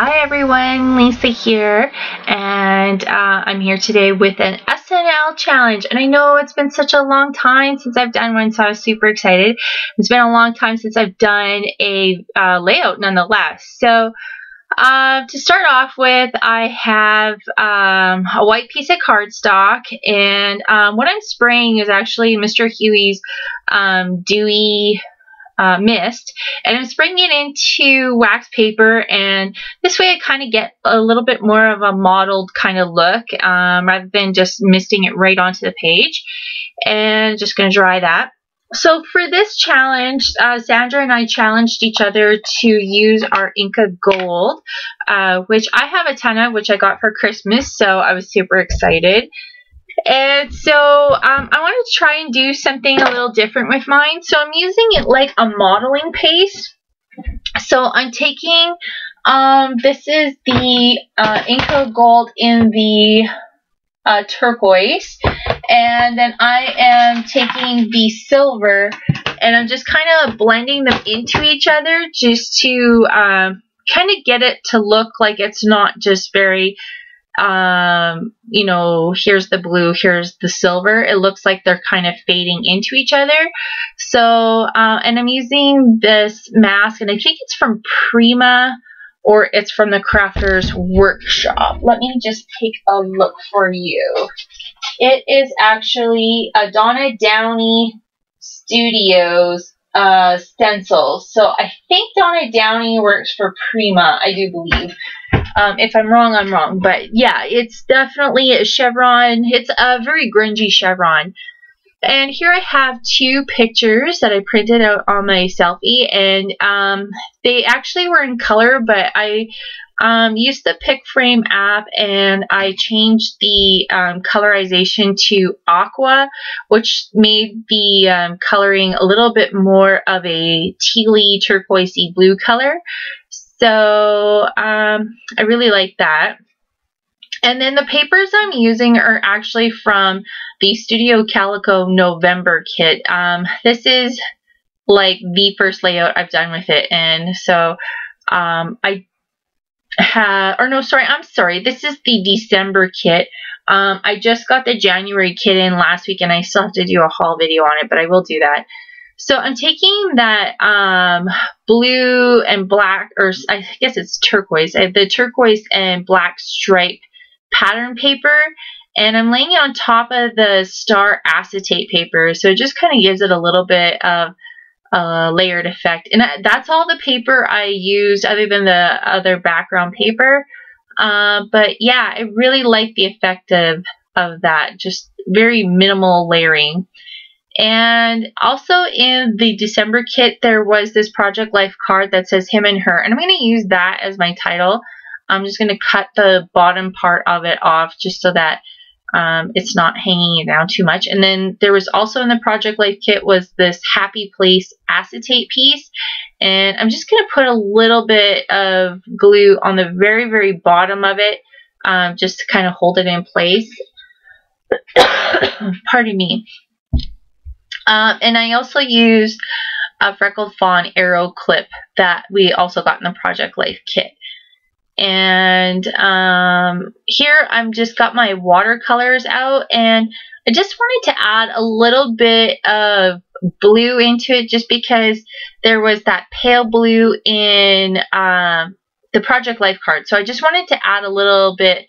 Hi everyone, Lisa here, and I'm here today with an SNL challenge. And I know it's been such a long time since I've done one, so I was super excited. It's been a long time since I've done a layout nonetheless. So to start off with, I have a white piece of cardstock, and what I'm spraying is actually Mr. Huey's Dewy mist, and I'm spraying it into wax paper, and this way I kind of get a little bit more of a modeled kind of look rather than just misting it right onto the page. And just going to dry that. So for this challenge, Sandra and I challenged each other to use our Inka Gold, which I have a ton of, which I got for Christmas, so I was super excited. And so I wanted to try and do something a little different with mine. So I'm using it like a modeling paste. So I'm taking, this is the Inka Gold in the turquoise. And then I am taking the silver, and I'm just kind of blending them into each other just to kind of get it to look like it's not just very you know, here's the blue, here's the silver. It looks like they're kind of fading into each other. So, and I'm using this mask, and I think it's from Prima, or it's from the Crafters Workshop. Let me just take a look for you. It is actually a Donna Downey Studios stencils. So I think Donna Downey works for Prima, I do believe. If I'm wrong, I'm wrong. But yeah, it's definitely a chevron. It's a very grungy chevron. And here I have two pictures that I printed out on my selfie. And they actually were in color, but I used the Pick Frame app, and I changed the colorization to aqua, which made the coloring a little bit more of a tealy turquoisey blue color. So I really like that. And then the papers I'm using are actually from the Studio Calico November kit. This is like the first layout I've done with it. And so I have, or no, sorry, I'm sorry. This is the December kit. I just got the January kit in last week, and I still have to do a haul video on it, but I will do that. So I'm taking that blue and black, or I guess it's turquoise, the turquoise and black stripe pattern paper, and I'm laying it on top of the star acetate paper. So it just kind of gives it a little bit of layered effect. And that's all the paper I used other than the other background paper. But yeah, I really like the effect of that, just very minimal layering. And also in the December kit, there was this Project Life card that says him and her. And I'm going to use that as my title. I'm just going to cut the bottom part of it off just so that it's not hanging down too much. And then there was also in the Project Life kit was this Happy Place acetate piece. And I'm just going to put a little bit of glue on the very, very bottom of it just to kind of hold it in place. Pardon me. And I also used a Freckled Fawn arrow clip that we also got in the Project Life kit. And here I'm just got my watercolors out, and I just wanted to add a little bit of blue into it just because there was that pale blue in the Project Life card. So I just wanted to add a little bit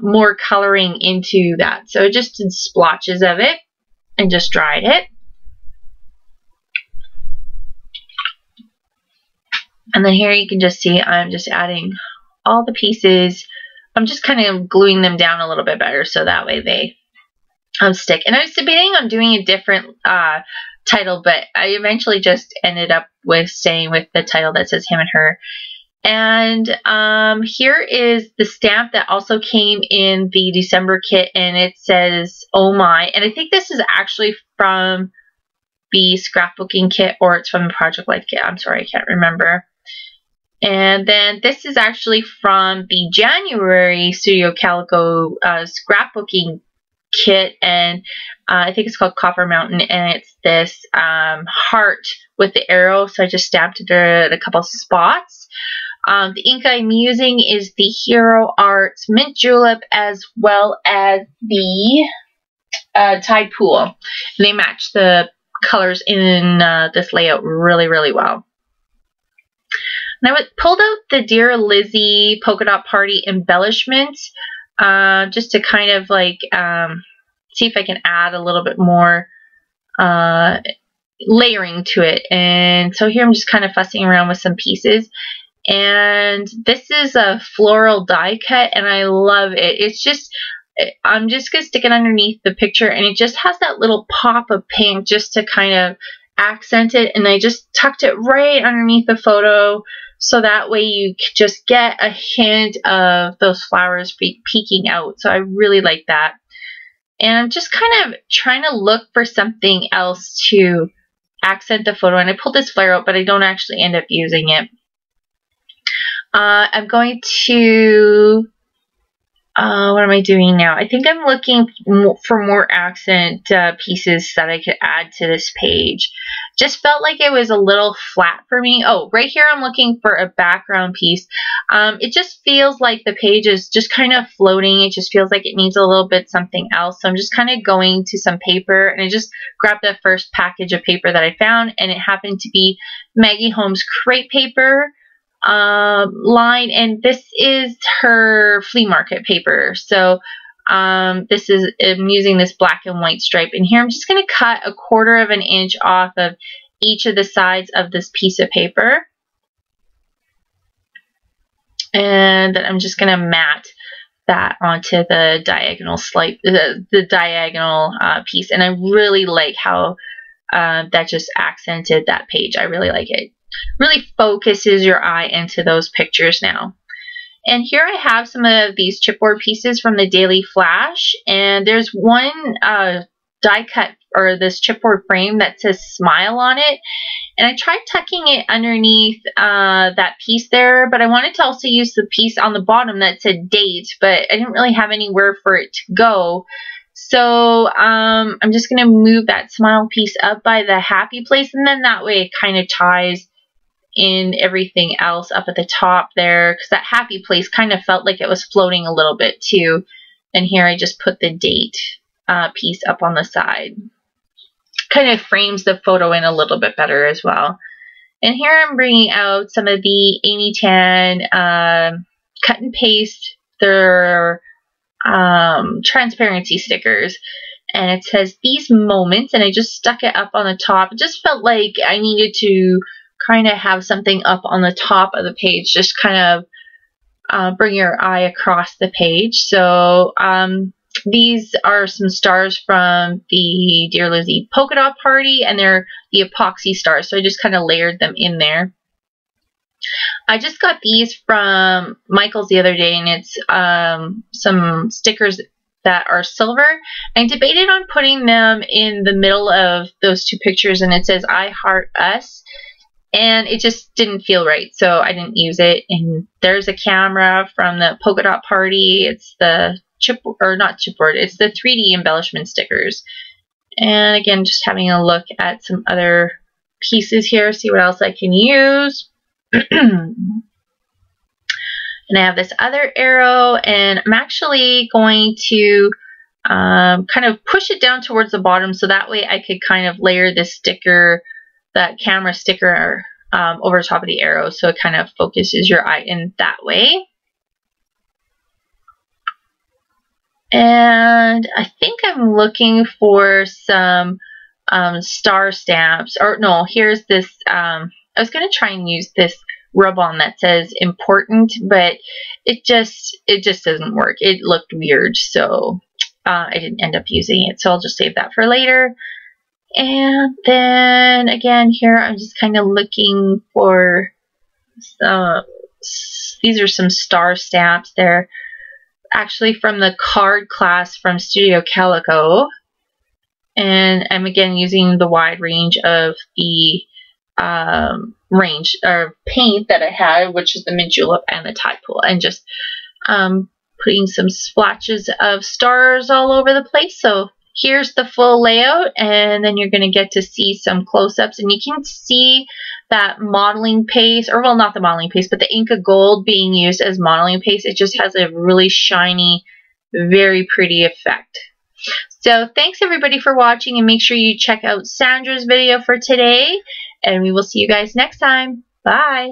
more coloring into that. So I just did splotches of it and just dried it. And then here you can just see I'm just adding all the pieces. I'm just kind of gluing them down a little bit better so that way they stick. And I was debating on doing a different title, but I eventually just ended up with staying with the title that says him and her. And here is the stamp that also came in the December kit, and it says, "Oh my." And I think this is actually from the scrapbooking kit, or it's from the Project Life kit. I'm sorry, I can't remember. And then this is actually from the January Studio Calico scrapbooking kit, and I think it's called Copper Mountain, and it's this heart with the arrow. So I just stamped it at a couple spots. The ink I'm using is the Hero Arts Mint Julep as well as the Tide Pool. They match the colors in this layout really, really well. And I pulled out the Dear Lizzie Polka Dot Party embellishment just to kind of like see if I can add a little bit more layering to it. And so here I'm just kind of fussing around with some pieces. And this is a floral die cut, and I love it. It's just, I'm just going to stick it underneath the picture, and it just has that little pop of pink just to kind of accent it. And I just tucked it right underneath the photo, so that way you just get a hint of those flowers peeking out. So I really like that. And I'm just kind of trying to look for something else to accent the photo. And I pulled this flare out, but I don't actually end up using it. I'm going to, what am I doing now? I think I'm looking for more accent pieces that I could add to this page. Just felt like it was a little flat for me. Oh, right here I'm looking for a background piece. It just feels like the page is just kind of floating. It just feels like it needs a little bit something else. So I'm just kind of going to some paper, and I just grabbed the first package of paper that I found, and it happened to be Maggie Holmes crepe paper line, and this is her flea market paper. So this is, I'm using this black and white stripe, and here I'm just going to cut 1/4 of an inch off of each of the sides of this piece of paper, and then I'm just going to mat that onto the diagonal the diagonal piece. And I really like how that just accented that page. I really like it. Really focuses your eye into those pictures now. And here I have some of these chipboard pieces from the Daily Flash, and there's one die cut, or this chipboard frame that says smile on it, and I tried tucking it underneath that piece there, but I wanted to also use the piece on the bottom that said date, but I didn't really have anywhere for it to go. So I'm just going to move that smile piece up by the happy place, and then that way it kind of ties in everything else up at the top there, because that happy place kind of felt like it was floating a little bit too. And here I just put the date piece up on the side. Kind of frames the photo in a little bit better as well. And here I'm bringing out some of the Amy Tan cut and paste their transparency stickers. And it says these moments, and I just stuck it up on the top. It just felt like I needed to kind of have something up on the top of the page, just kind of bring your eye across the page. So these are some stars from the Dear Lizzie Polka Dot Party, and they're the epoxy stars, so I just kind of layered them in there. I just got these from Michael's the other day, and it's some stickers that are silver. I debated on putting them in the middle of those two pictures, and it says I heart us. And it just didn't feel right, so I didn't use it. And there's a camera from the Polka Dot Party. It's the not chipboard, it's the 3D embellishment stickers. And again, just having a look at some other pieces here, see what else I can use. And I have this other arrow, and I'm actually going to kind of push it down towards the bottom, so that way I could kind of layer this sticker, that camera sticker, over top of the arrow, so it kind of focuses your eye in that way. And I think I'm looking for some star stamps, or no, here's this, I was going to try and use this rub-on that says important, but it just doesn't work. It looked weird, so I didn't end up using it, so I'll just save that for later. And then again here I'm just kind of looking for some, these are some star stamps. They're actually from the card class from Studio Calico, and I'm again using the wide range of the range or paint that I had, which is the Mint Julep and the Tide Pool, and just putting some splotches of stars all over the place. So here's the full layout, and then you're going to get to see some close-ups, and you can see that modeling paste, or well, not the modeling paste, but the Inka Gold being used as modeling paste, it just has a really shiny, very pretty effect. So thanks everybody for watching, and make sure you check out Sandra's video for today, and we will see you guys next time. Bye!